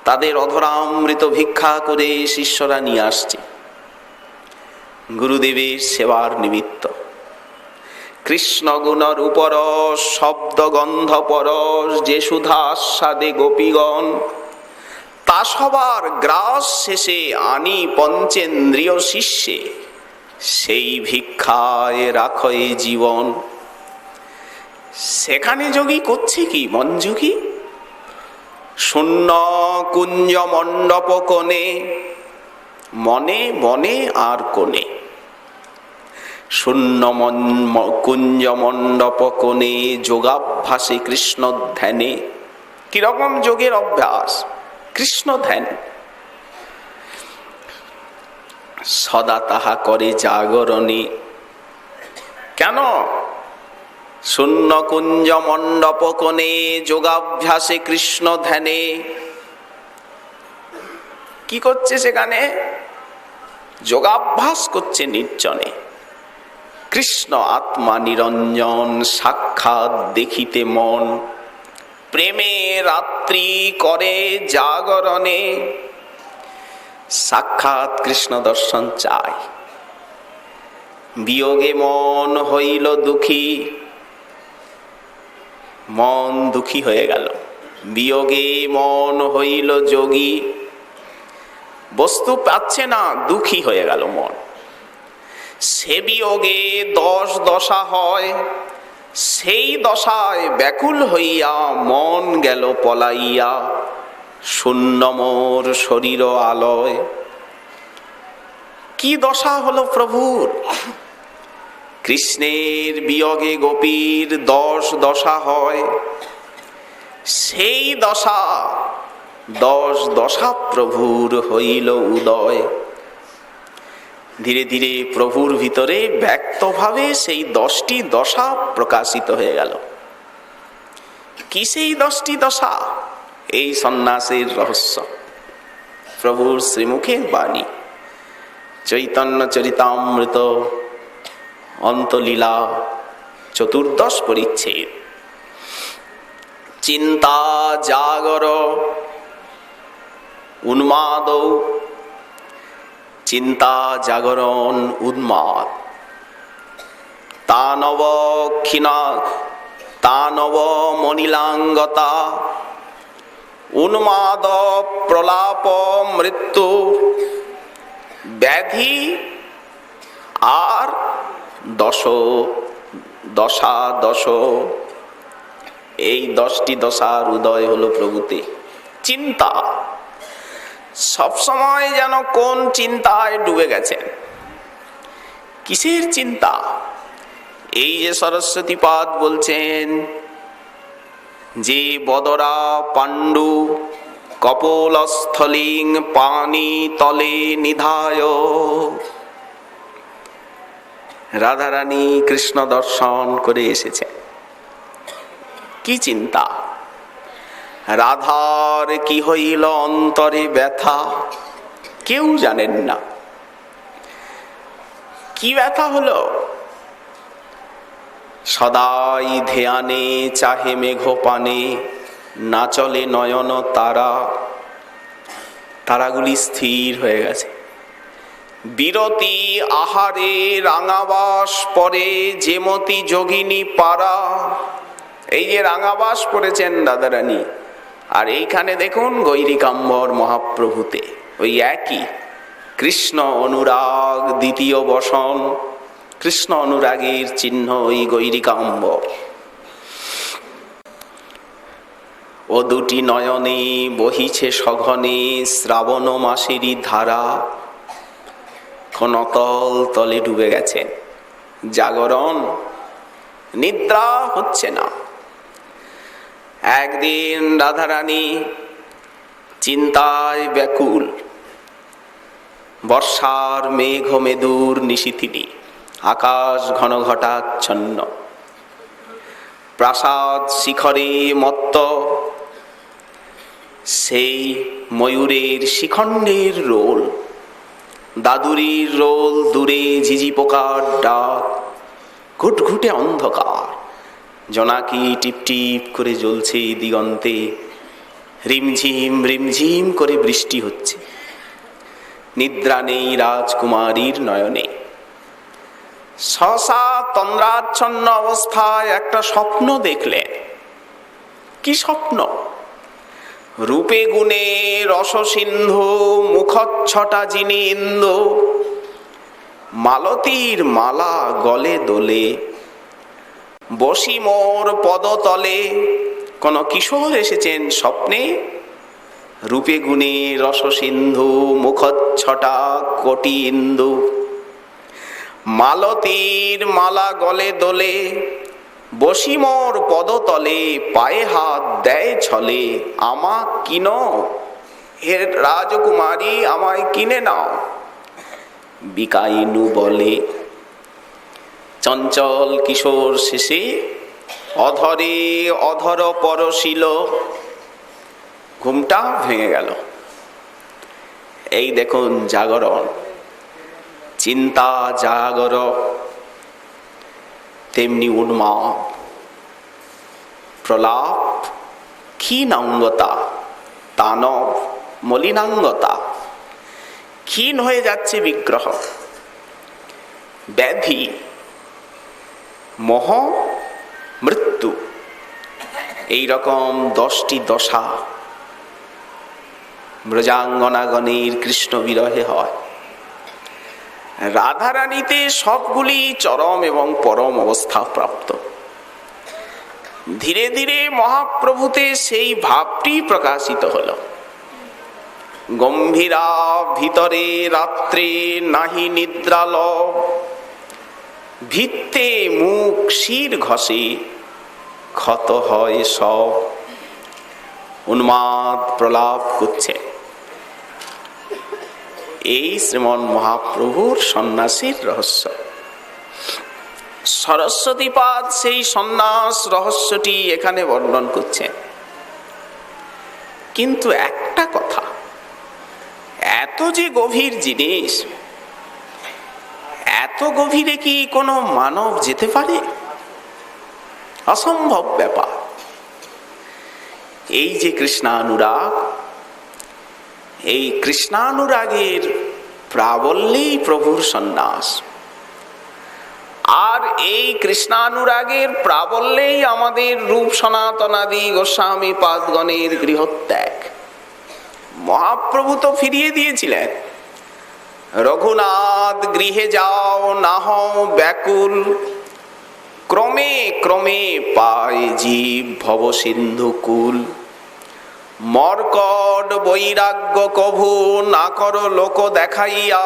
তাদের অধরামৃত ভিক্ষা করে শিষ্যরা নিয়ে আসছে গুরুদেবের সেবার নিমিত্ত। কৃষ্ণ গুণর উপরস শব্দ গন্ধ পরস যে সুধা আস্বাদে গোপীগণ, তা সবার গ্রাস শেষে আনি পঞ্চেন্দ্রিয় শিষ্যে, সেই ভিক্ষায় রাখয়ে জীবন। সেখানে যোগী করছে কি? মন যোগী শূন্য কুঞ্জ মণ্ডপ কোণে, মনে মনে আর কোণে, শূন্য কুঞ্জ মণ্ডপ কোণে যোগাভ্যাসে কৃষ্ণ ধ্যানে। কিরকম যোগের অভ্যাস? কৃষ্ণ ধ্যান। সদা তাহা করে জাগরণে। কেন? শূন্য কুঞ্জ মণ্ডপ কোণে যোগাভ্যাসে কৃষ্ণ ধ্যানে। কি করছে সেখানে? যোগাভ্যাস করছে নির্জনে। কৃষ্ণ আত্মা নিরঞ্জন সাক্ষাৎ দেখিতে মন, প্রেমে রাত্রি করে জাগরণে। সাক্ষাৎ কৃষ্ণ দর্শন চাই। বিয়োগে মন হইল দুঃখী, মন দুঃখী হয়ে গেল। বিয়োগে মন হইল যোগী, বস্তু পাচ্ছে না, দুঃখী হয়ে গেল মন। সে বিয়োগে 10 দশা হয়, সেই দশায় ব্যাকুল হইয়া মন গেল পলাইয়া, শূন্য মোর শরীর আলয়। কি দশা হলো প্রভুর? কৃষ্ণের বিয়োগে গোপীর 10 দশা হয়, সেই দশা 10 দশা প্রভুর হইল উদয়। ধীরে ধীরে প্রভুর ভিতরে ব্যক্তভাবে সেই 10টি দশা প্রকাশিত হয়ে গেল। কি সেই 10টি দশা? এই সন্ন্যাসের রহস্য, প্রভুর শ্রীমুখের বাণী। চৈতন্য চরিতামৃত অন্তলীলা 14 পরিচ্ছেদ। চিন্তা জাগর উন্মাদ, চিন্তা জাগরণ উন্মাদ, তানব ক্ষীণা তানব মনিলাঙ্গতা, উন্মাদ প্রলাপ মৃত্যু, ব্যাধি আর দশা দশ। এই 10টি দশার উদয় হলো প্রভুতে। চিন্তা সবসময় যেন কোন চিন্তায় ডুবে গেছেন। কিসের চিন্তা? এই যে সরস্বতীপাদ বলছেন যে বদরা পাণ্ডু কপোলস্থলিং পানি তলে নিধায়, রাধারানী কৃষ্ণ দর্শন করে এসেছে। কি চিন্তা? রাধার কি হইল অন্তরে ব্যথা, কেউ জানেন না। কি ব্যথা হলো? সদাই ধ্যানে চাহে মেঘ পানে, না চলে নয়ন তারা। তারাগুলি স্থির হয়ে গেছে। বিরতি আহারে রাঙাবাস পরে যেমতি যোগিনী পারা। এই যে রাঙাবাস পড়েছেন রাধারানী, আর এইখানে দেখুন গৈরিকাম্বর মহাপ্রভুতে ওই একই কৃষ্ণ অনুরাগ দ্বিতীয় বসন। কৃষ্ণ অনুরাগের চিহ্ন ওই গৈরিকাম্বর। ও দুটি নয়নে বহিছে সঘনে শ্রাবণ মাসেরই ধারা। ক্ষণতল তলে ডুবে গেছেন। জাগরণ, নিদ্রা হচ্ছে না। একদিন রাধারানী চিন্তায় ব্যাকুল। বর্ষার মেঘ মেদুর নিশীথিনী, আকাশ ঘন ঘটাচ্ছন্ন। প্রাসাদ শিখরে মত্ত, সেই ময়ূরের শিখণ্ডের রোল, দাদুরির রোল দূরে ঝিঝি পোকার ডাক, ঘুটঘুটে অন্ধকার, জোনাকি টিপ টিপ করে জ্বলছে দিগন্তে, রিমঝিম রিমঝিম করে বৃষ্টি হচ্ছে। নিদ্রা নেই রাজকুমারীর নয়নে। সহসা তন্দ্রাচ্ছন্ন অবস্থায় একটা স্বপ্ন দেখলেন। কি স্বপ্ন? রূপে গুণে রসসিন্ধু, মুখচ্ছটা যিনি ইন্দু, মালতীর মালা গলে দোলে, বসি মোর পদতলে। কোন কিশোর এসেছেন স্বপ্নে, রূপে গুণে রসসিন্ধু, মুখচ্ছটা কোটি ইন্দু, মালতীর মালা গলে দোলে, বসি মোর পদতলে, পায়ে হাত দেয় ছলে, আমা কিনো হে রাজকুমারী, আমায় কিনে নাও। বিকাইনু বলে। চঞ্চল কিশোর শেষে অধরে অধর পরশিল। ঘুমটা ভেঙে গেল। এই দেখুন জাগরণ, চিন্তা জাগর, তেমনি উন্মাদ, প্রলাপ, ক্ষীণাঙ্গতা, তানব, মলিনাঙ্গতা, ক্ষীণ হয়ে যাচ্ছে বিগ্রহ, ব্যাধি, মোহ, মৃত্যু, এই রকম 10টি দশা ব্রজাঙ্গনাগণের কৃষ্ণ বিরহে হয়। রাধারানীতে সবগুলি চরম এবং পরম অবস্থা প্রাপ্ত। ধীরে ধীরে মহাপ্রভুতে সেই ভাবটি প্রকাশিত হল। গম্ভীরা ভিতরে রাত্রে নাহি নিদ্রাল, ভিত্তে মুখ শির ঘষে ক্ষত হয় সব। উন্মাদ প্রলাপ করছে। এই শ্রীমন মহাপ্রভুর সন্ন্যাসীর রহস্য। সরস্বতীপাদ সেই সন্ন্যাস রহস্যটি এখানে বর্ণন করছেন। কিন্তু একটা কথা, এত যে গভীর জিনিস, এত গভীরে কি কোনো মানব যেতে পারে? অসম্ভব ব্যাপার। এই যে কৃষ্ণানুরাগ, এই কৃষ্ণানুরাগের প্রাবল্যেই প্রভুর সন্ন্যাস, আর এই কৃষ্ণানুরাগের প্রাবল্যেই আমাদের রূপ সনাতনাদি গোস্বামী পাদগণের গৃহত্যাগ। মহাপ্রভু তো ফিরিয়ে দিয়েছিলেন, রঘুনাথ গৃহে যাও না হও ব্যাকুল, ক্রমে ক্রমে পায় জীব ভব সিন্ধু কুল। মর্কট বৈরাগ্য কভু না কর লোক দেখাইয়া,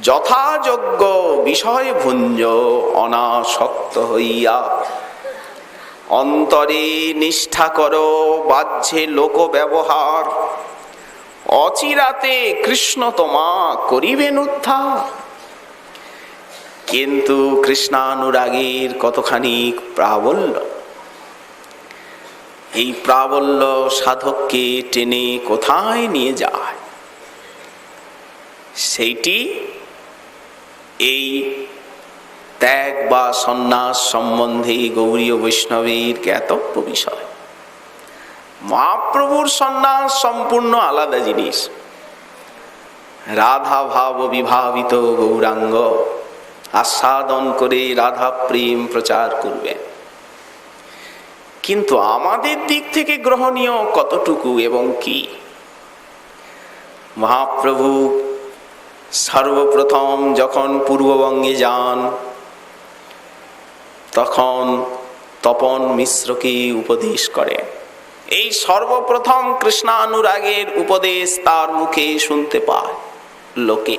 যথাযোগ্য বিষয় ভুঞ্জ অনাসক্ত হইয়া। অন্তরে নিষ্ঠা কর বাহ্যে লোক ব্যবহার, অচিরাতে কৃষ্ণ তোমা করিবেন উদ্ধার। কিন্তু কৃষ্ণানুরাগের কতখানি প্রাবল্য! এই প্রাবল্য সাধককে টেনে কোথায় নিয়ে যায়? সেইটি এই ত্যাগ বা সন্ন্যাস সম্বন্ধে গৌড়ীয় বৈষ্ণবের জ্ঞাতব্য বিষয়। মহাপ্রভুর সন্ন্যাস সম্পূর্ণ আলাদা জিনিস। রাধা ভাব বিভাবিত গৌরাঙ্গ আস্বাদন করে রাধা প্রেম প্রচার করবেন। কিন্তু আমাদের দিক থেকে গ্রহণীয় কতটুকু এবং কি? মহাপ্রভু সর্বপ্রথম যখন পূর্ববঙ্গে যান, তখন তপন মিশ্রকে উপদেশ করেন। এই সর্বপ্রথম কৃষ্ণানুরাগের উপদেশ তার মুখে শুনতে পায় লোকে।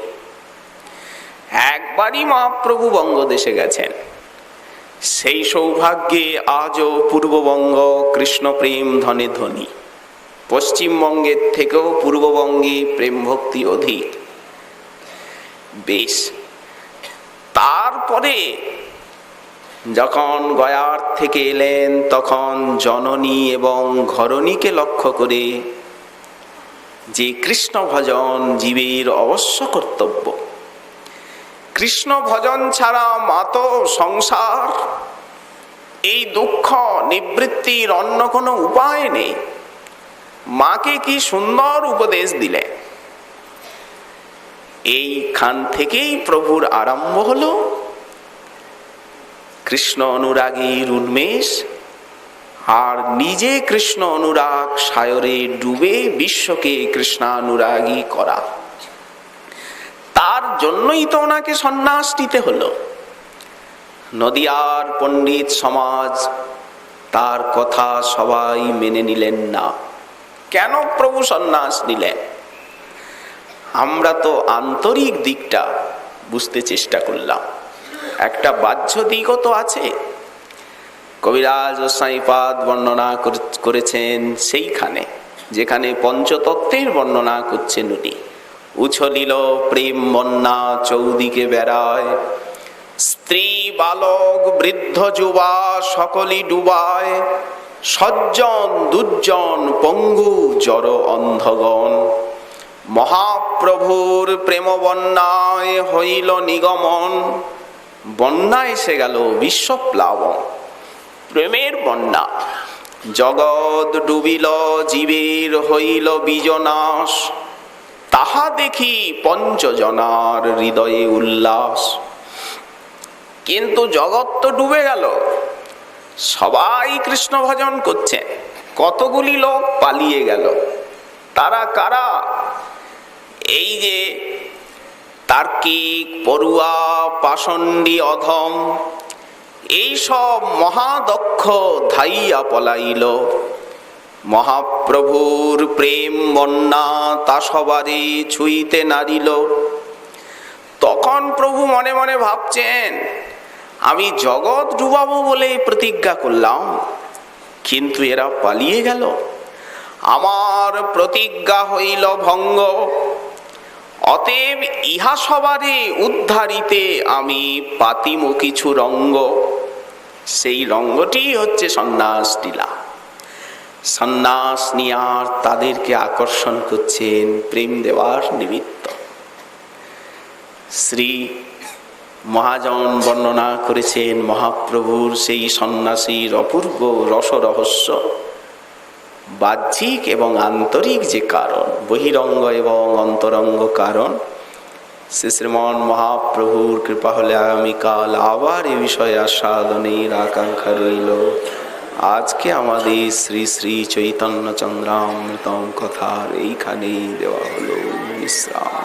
একবারই মহাপ্রভু বঙ্গদেশে গেছেন, সেই সৌভাগ্যে আজও পূর্ববঙ্গ কৃষ্ণ প্রেম ধনে ধনী। পশ্চিমবঙ্গের থেকেও পূর্ববঙ্গে প্রেম ভক্তি অধিক। বেশ, তারপরে যখন গয়ার থেকে এলেন, তখন জননী এবং ঘরণীকে লক্ষ্য করে যে কৃষ্ণ ভজন জীবের অবশ্য কর্তব্য, কৃষ্ণ ভজন ছাড়া মাত সংসার, এই দুঃখ নিবৃত্তির অন্য কোনো উপায় নেই। মাকে কি সুন্দর উপদেশ দিলে। এইখান থেকেই প্রভুর আরম্ভ হলো কৃষ্ণ অনুরাগীর উন্মেষ, আর নিজে কৃষ্ণ অনুরাগ সায়রে ডুবে বিশ্বকে কৃষ্ণানুরাগী করা। তার জন্যই তো ওনাকে সন্ন্যাস নিতে হলো। নদিয়ার পণ্ডিত সমাজ তার কথা সবাই মেনে নিলেন না। কেন প্রভু সন্ন্যাস নিলেন? আমরা তো আন্তরিক দিকটা বুঝতে চেষ্টা করলাম, একটা বাহ্য দিকও তো আছে। কবিরাজ ও সাঁইপাদ বর্ণনা করেছেন সেইখানে যেখানে পঞ্চতত্ত্বের বর্ণনা করছেন উনি। উছলিল প্রেম বন্যা চৌদিকে বেড়ায়, স্ত্রী বালক বৃদ্ধ যুবা সকলই ডুবায়, সজ্জন দুর্জন পঙ্গু জড় অন্ধগণ, মহাপ্রভুর প্রেম বন্যায় হইল নিগমন। বন্যা এসে গেল, বিশ্বপ্লাবন, প্রেমের বন্যা। জগৎ ডুবিল, জীবের হইল বীজনাশ, তাহা দেখি পঞ্চজনার হৃদয়ে উল্লাস। কিন্তু জগৎ তো ডুবে গেল, সবাই কৃষ্ণ ভজন করছে, কতগুলি লোক পালিয়ে গেল। তারা কারা? এই যে তার্কিক, পড়ুয়া, পাষণ্ডী, অধম, এই সব মহাদক্ষ ধাইয়া পলাইল। মহাপ্রভুর প্রেম বন্যা তা সবারই ছুঁইতে নারিল। তখন প্রভু মনে মনে ভাবছেন, আমি জগৎ ডুবাবো বলে প্রতিজ্ঞা করলাম, কিন্তু এরা পালিয়ে গেল, আমার প্রতিজ্ঞা হইল ভঙ্গ। অতএব ইহা সবারে উদ্ধারিতে আমি পাতিম কিছু রঙ্গ। সেই রঙ্গটি হচ্ছে সন্ন্যাস লীলা। সন্ন্যাস নিয়ার তাদেরকে আকর্ষণ করছেন প্রেম দেওয়ার নিমিত্ত। শ্রী মহাজন বর্ণনা করেছেন মহাপ্রভুর সেই সন্ন্যাসীর অপূর্ব রসরহস্য। বাহ্যিক এবং আন্তরিক যে কারণ, বহিরঙ্গ এবং অন্তরঙ্গ কারণ, সে শ্রীমন মহাপ্রভুর কৃপা হলে আগামীকাল আবার এ বিষয়ে আস্বাদনের আকাঙ্ক্ষা রইল। আজকে আমাদের শ্রী শ্রী চৈতন্য চন্দ্রামৃতম কথার এইখানেই দেওয়া হলো বিশ্রাম।